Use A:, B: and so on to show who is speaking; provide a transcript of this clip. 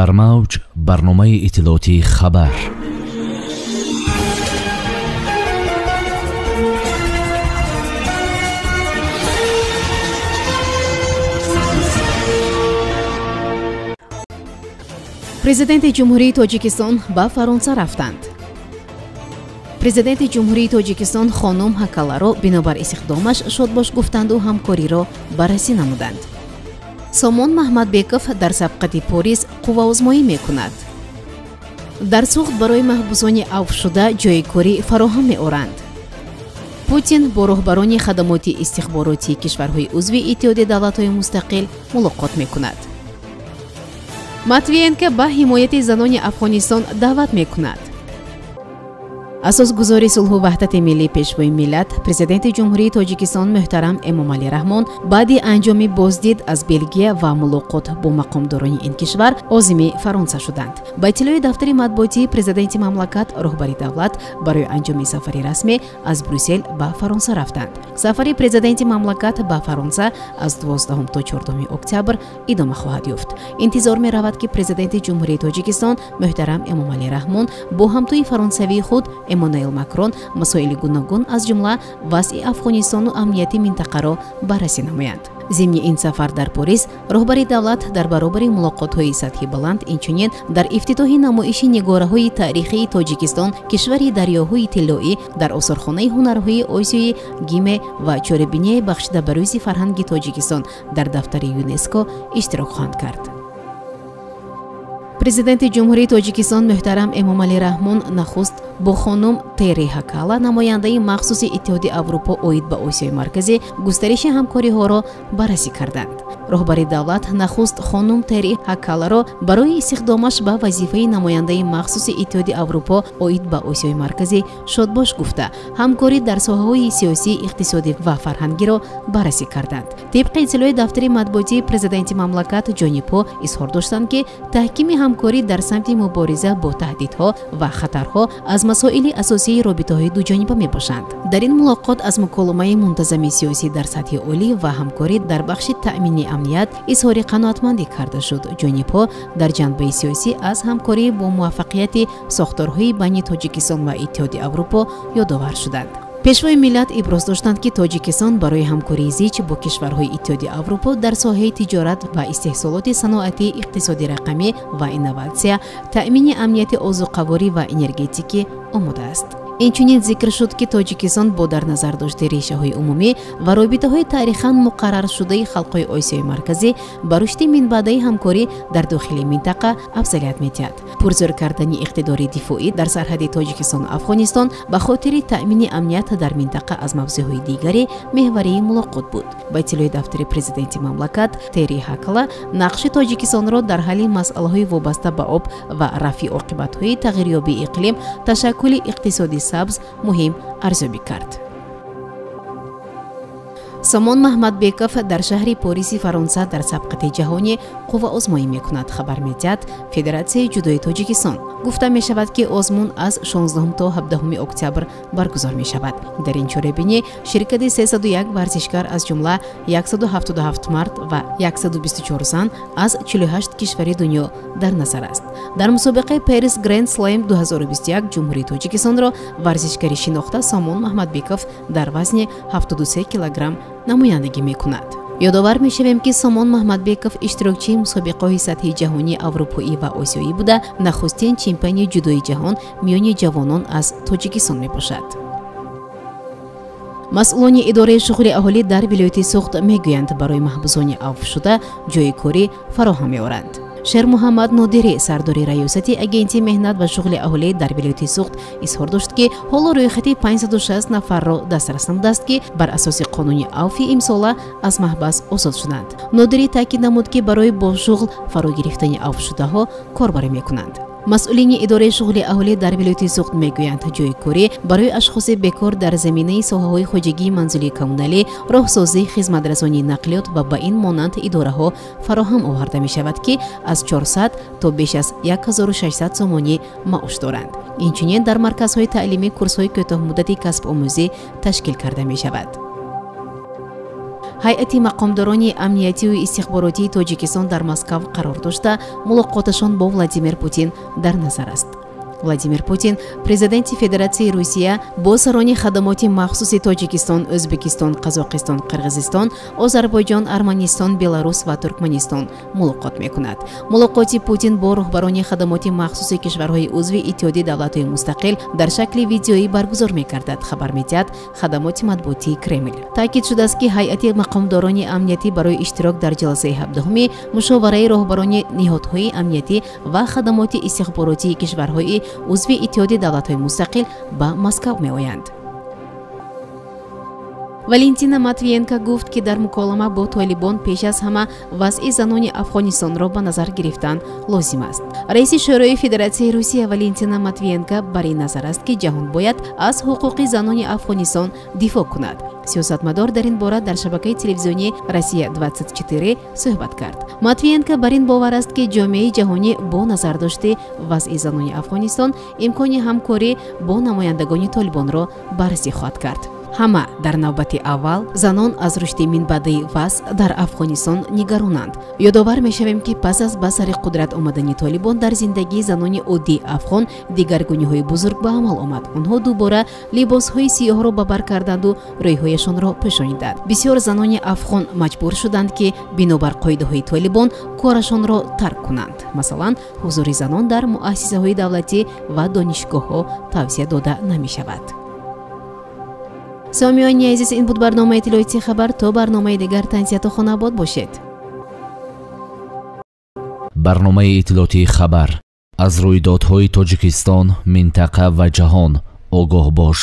A: در موج برنامه اطلاعاتی خبر.
B: президенти ҷумҳурии тоҷикистон ба фаронса рафтанд. президенти ҷумҳурии тоҷикистон хонум ҳакаларо бинобар истихдомаш шодбош гуфтанду ҳамкориро баррасӣ намуданд. сомон маҳмадбеков дар сабқати порис қувваозмоӣ мекунад. дар суғд барои маҳбусони авфшуда ҷойи корӣ фароҳам меоранд. путин бо роҳбарони хадамоти истихборотии кишварҳои узви иттиҳоди давлатҳои мустақил мулоқот мекунад. матвиенко ба ҳимояти занони афғонистон даъват мекунад. асосгузори сулҳу ваҳдати миллӣ пешвои миллат президенти ҷумҳурии тоҷикистон муҳтарам эмомалӣ раҳмон баъди анҷоми боздид аз белгия ва мулоқот бо мақомдорони ин кишвар озими фаронса шуданд. ба иттилои дафтари матбуотии президенти мамлакат роҳбари давлат барои анҷоми сафари расмӣ аз брюссел ба фаронса рафтанд. сафари президенти мамлакат ба фаронса аз 12 то 14 октябр идома хоҳад ёфт. интизор меравад ки президенти ҷумҳурии тоҷикистон муҳтарам эмомалӣ раҳмон бо ҳамтои фаронсавии худ эммануэл макрон масоили гуногун аз ҷумла вазъи афғонистону амнияти минтақаро баррасӣ намоянд. зимни ин сафар дар порис роҳбари давлат дар баробари мулоқотҳои сатҳи баланд инчунин дар ифтитоҳи намоиши нигораҳои таърихии тоҷикистон кишвари дарёҳои тиллоӣ дар осорхонаи ҳунарҳои осиёӣ гиме ва чорабиние бахшида ба рӯзи фарҳанги тоҷикистон дар дафтари юнеско иштирок хоҳанд кард. президенти ҷумҳурии тоҷикистон муҳтарам эмомалӣ раҳмон нахуст бо хонум тери ҳакала намояндаи махсуси иттиҳоди аврупо оид ба осиёи марказӣ густариши ҳамкориҳоро баррасӣ карданд. роҳбари давлат нахуст хонум тери ҳакаларо барои истихдомаш ба вазифаи намояндаи махсуси иттиҳоди аврупо оид ба осиёи марказӣ шодбош гуфта ҳамкорӣ дар соҳаҳои сиёсӣ, иқтисодӣ ва фарҳангиро баррасӣ карданд. тибқи иттилои дафтари матбуотии президенти мамлакат ҷонибҳо изҳор доштанд ки таҳкими ҳамкорӣ дар самти мубориза бо таҳдидҳо ва хатарҳо аз масоили асосии робитаҳои дуҷониба мебошанд. дар ин мулоқот аз муколамаи мунтазами сиёсӣ дар сатҳи олӣ ва ҳамкорӣ дар бахши таъмини амният изҳори қаноатмандӣ карда шуд. ҷонибҳо дар ҷанбаи сиёсӣ аз ҳамкорӣ бо муваффақияти сохторҳои байни тоҷикистон ва иттиҳоди аврупо ёдовар шуданд. пешвои миллат иброз доштанд ки тоҷикистон барои ҳамкории зич бо кишварҳои иттиҳоди аврупо дар соҳаи тиҷорат ва истеҳсолоти саноатӣ, иқтисоди рақамӣ ва инноватсия, таъмини амнияти озуқаворӣ ва энергетикӣ омода аст. инчунин зикр шуд ки тоҷикистон бо дар назар дошти решаҳои умумӣ ва робитаҳои таърихан муқарраршудаи халқҳои осиёи марказӣ ба рушди минбаъдаи ҳамкорӣ дар дохили минтақа афзалият медиҳад. пурзӯр кардани иқтидори дифоӣ дар сарҳади тоҷикистону афғонистон ба хотири таъмини амният дар минтақа аз мавзӯъҳои дигари меҳварии мулоқот буд. ба иттилои дафтари президенти мамлакат тери ҳакала нақши тоҷикистонро дар ҳалли масъалаҳои вобаста ба об ва рафъи оқибатҳои тағйирёбии иқлим, ташаккули иқтисоди сабз муҳим арзёбӣ кард. сомон маҳмадбеков дар шаҳри пориси фаронса дар сабқати ҷаҳонӣ қувваозмоӣ мекунад. хабар медиҳад федератсияи ҷудои тоҷикистон. гуфта мешавад ки озмун аз 16 то 17 октябр баргузор мешавад. дар ин чорабинӣ ширкати 301 варзишгар аз ҷумла 177 мард ва 124 зан аз 48 кишвари дунё дар назар аст. дар мусобиқаи Paris Grand Slam 2021 ҷумҳурии тоҷикистонро варзишгари шинохта сомон маҳмадбеков дар вазни 73 килограмм намояндагӣ мекунад. ёдовар мешавем ки сомон маҳмадбеков иштирокчии мусобиқаҳои сатҳи ҷаҳонӣ аврупоӣ ва осиёӣ буда нахустин чемпиони ҷудои ҷаҳон миёни ҷавонон аз тоҷикистон мебошад. масъулони идораи шуғли аҳолӣ дар вилояти суғд мегӯянд барои маҳбусони авфшуда ҷойи корӣ фароҳам меоранд. шер муҳаммад нодирӣ сардори раёсати агентии меҳнат ва шуғли аҳолӣ дар вилояти суғд изҳор дошт ки ҳоло рӯйхати 560 нафарро дастрас намудааст ки бар асоси қонуни авфи имсола аз маҳбас озод шуданд. нодирӣ таъкид намуд ки барои бо шуғл фаро гирифтани авфшудаҳо корбарӣ мекунанд. масъулини идораи шуғли аҳолӣ дар вилояти суғд мегӯянд ҷойи корӣ барои ашхоси бекор дар заминаи соҳаҳои хоҷагии манзилии коммуналӣ, роҳсозӣ, хизматрасонии нақлиёт ва ба ин монанд идораҳо фароҳам оварда мешавад ки аз 400 то беш аз 1600 сомонӣ маош доранд. инчунин дар марказҳои таълимӣ курсҳои кӯтоҳмуддати касбомӯзӣ ташкил карда мешавад. ҳайати мақомдорони амниятию истихборотии тоҷикистон дар Москав қарор дошта, мулоқоташон бо Владимир Путин дар назар аст. Владимир Путин, президенти Федератсияи Русия, бо сарони хадамоти махсуси Тоҷикистон, O'zbekiston, Qozog'iston, Qirg'iziston, Озарбойҷон, Арманистон, Беларус ва Туркманистон мулоқот мекунад. Мулоқоти Путин бо роҳбарони хадамоти махсуси кишварҳои узви Иттиҳоди давлатҳои мустақил дар шакли видеоӣ баргузор мекардад, хабар медиҳад хадамоти матбуотии Кремл. Таъкид шудааст ки ҳайати мақомдорони амниятӣ барои иштирок дар ҷаласаи 17-уми мушовараи роҳбарони ниҳодҳои амниятӣ ва хадамоти истихборотии кишварҳои узви Иттиҳоди давлатҳои мустақил ба Москав меоянд. Валентина Матвиенко гуфт ки дар муколама бо Толибон пеш аз ҳама вазъи занони Афғонистонро ба назар гирифтан лозим аст. раиси шӯрои Федератсияи Русия Валентина Матвиенко бар ин назар аст ки ҷаҳон бояд аз ҳуқуқи занони Афғонистон дифоъ кунад. Сиёсатмадор дар ин бора дар шабакаи телевизионии Россия-24 суҳбат кард. Матвиенко бар ин бовар аст ки ҷомеаи ҷаҳонӣ бо назардошти вазъи занони Афғонистон имкони ҳамкорӣ бо намояндагони Толибонро баррасӣ хоҳад кард. ҳама дар навбати аввал занон аз рушди минбаъдаи вазъ дар Афғонистон нигаронанд. ёдовар мешавем ки пас аз ба сари қудрат омадани Толибон дар зиндагии занони оддии афғон дигаргуниҳои бузург ба амал омад. онҳо дубора либосҳои сиёҳро ба бар карданду рӯйҳояшонро пӯшониданд. бисёр занони афғон маҷбур шуданд ки бинобар қоидаҳои Толибон корашонро тарк кунанд. масалан, ҳузури занон дар муассисаҳои давлатӣ ва донишгоҳҳо тавсия дода намешавад. сомиёни азиз, ин буд барномаи иттилоъоти хабар. То барномаи дигар танҳияту хонобод бошед.
A: барномаи иттилоъоти хабар аз рӯйдодҳои Тоҷикистон, минтақа ва ҷаҳон огоҳ бош.